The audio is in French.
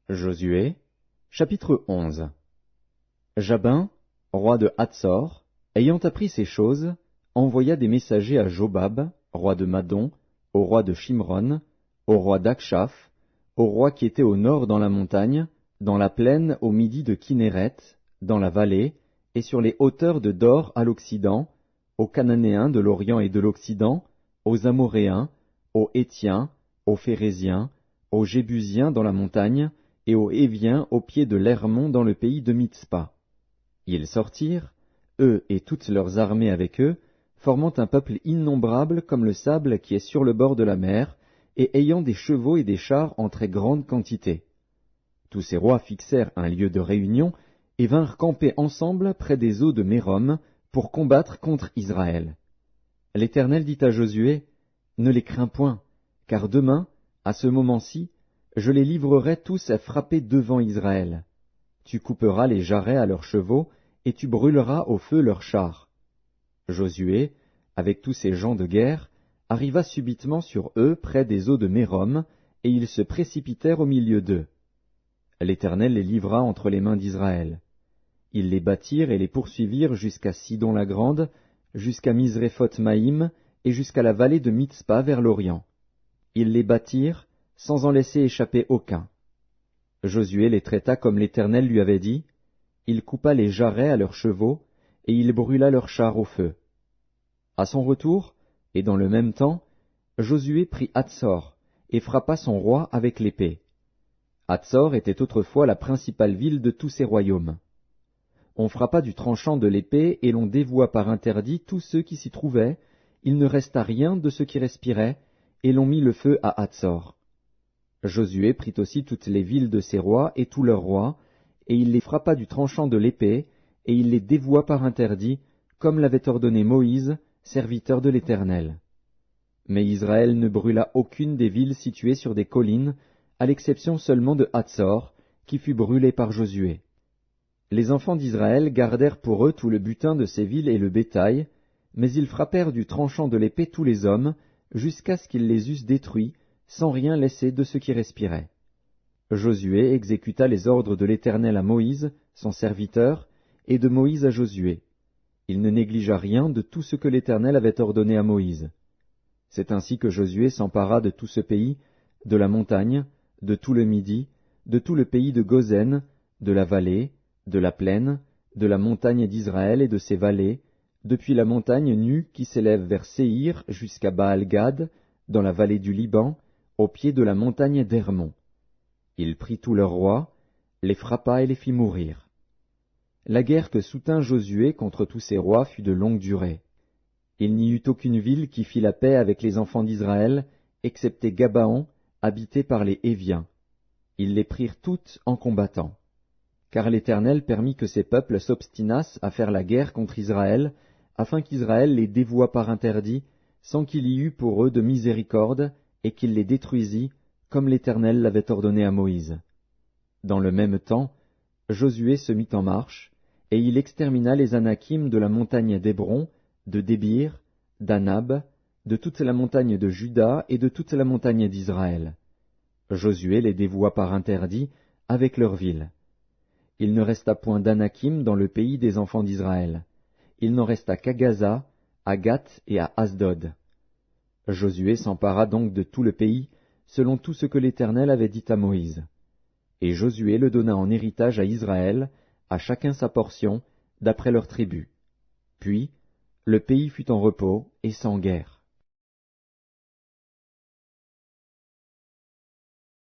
Josué, chapitre 11. Jabin, roi de Hatsor, ayant appris ces choses, envoya des messagers à Jobab, roi de Madon, au roi de Shimron, au roi d'Akshaph, au roi qui était au nord dans la montagne, dans la plaine au midi de Kinéret, dans la vallée, et sur les hauteurs de Dor à l'occident, aux Cananéens de l'Orient et de l'Occident, aux Amoréens, aux Hétiens, aux Phéréziens, aux Jébusiens dans la montagne, et aux Héviens au pied de l'Hermon dans le pays de Mitzpa. Ils sortirent, eux et toutes leurs armées avec eux, formant un peuple innombrable comme le sable qui est sur le bord de la mer, et ayant des chevaux et des chars en très grande quantité. Tous ces rois fixèrent un lieu de réunion, et vinrent camper ensemble près des eaux de Mérom, pour combattre contre Israël. L'Éternel dit à Josué, « Ne les crains point, car demain, à ce moment-ci, je les livrerai tous à frapper devant Israël. Tu couperas les jarrets à leurs chevaux, et tu brûleras au feu leurs chars. » Josué, avec tous ses gens de guerre, arriva subitement sur eux près des eaux de Mérom, et ils se précipitèrent au milieu d'eux. L'Éternel les livra entre les mains d'Israël. Ils les battirent et les poursuivirent jusqu'à Sidon-la-Grande, jusqu'à Misréphoth-Maïm, et jusqu'à la vallée de Mitzpa vers l'Orient. Ils les battirent, sans en laisser échapper aucun. Josué les traita comme l'Éternel lui avait dit, il coupa les jarrets à leurs chevaux, et il brûla leurs chars au feu. À son retour, et dans le même temps, Josué prit Hatsor, et frappa son roi avec l'épée. Hatsor était autrefois la principale ville de tous ses royaumes. On frappa du tranchant de l'épée, et l'on dévoua par interdit tous ceux qui s'y trouvaient, il ne resta rien de ceux qui respiraient, et l'on mit le feu à Hatsor. Josué prit aussi toutes les villes de ses rois et tous leurs rois, et il les frappa du tranchant de l'épée, et il les dévoua par interdit, comme l'avait ordonné Moïse, serviteur de l'Éternel. Mais Israël ne brûla aucune des villes situées sur des collines, à l'exception seulement de Hatsor, qui fut brûlée par Josué. Les enfants d'Israël gardèrent pour eux tout le butin de ces villes et le bétail, mais ils frappèrent du tranchant de l'épée tous les hommes, jusqu'à ce qu'ils les eussent détruits, sans rien laisser de ceux qui respiraient. Josué exécuta les ordres de l'Éternel à Moïse, son serviteur, et de Moïse à Josué. Il ne négligea rien de tout ce que l'Éternel avait ordonné à Moïse. C'est ainsi que Josué s'empara de tout ce pays, de la montagne, de tout le Midi, de tout le pays de Gozen, de la vallée, de la plaine, de la montagne d'Israël et de ses vallées, depuis la montagne nue qui s'élève vers Séhir jusqu'à Baal-Gad, dans la vallée du Liban, au pied de la montagne d'Hermon. Il prit tous leurs rois, les frappa et les fit mourir. La guerre que soutint Josué contre tous ces rois fut de longue durée. Il n'y eut aucune ville qui fit la paix avec les enfants d'Israël, excepté Gabaon, habité par les Héviens. Ils les prirent toutes en combattant. Car l'Éternel permit que ces peuples s'obstinassent à faire la guerre contre Israël, afin qu'Israël les dévouât par interdit, sans qu'il y eût pour eux de miséricorde, et qu'il les détruisît, comme l'Éternel l'avait ordonné à Moïse. Dans le même temps, Josué se mit en marche, et il extermina les Anakim de la montagne d'Hébron, de Débir, d'Anab, de toute la montagne de Juda et de toute la montagne d'Israël. Josué les dévoua par interdit, avec leurs villes. Il ne resta point d'Anakim dans le pays des enfants d'Israël. Il n'en resta qu'à Gaza, à Gath et à Asdod. Josué s'empara donc de tout le pays, selon tout ce que l'Éternel avait dit à Moïse. Et Josué le donna en héritage à Israël, à chacun sa portion, d'après leurs tribus. Puis, le pays fut en repos et sans guerre.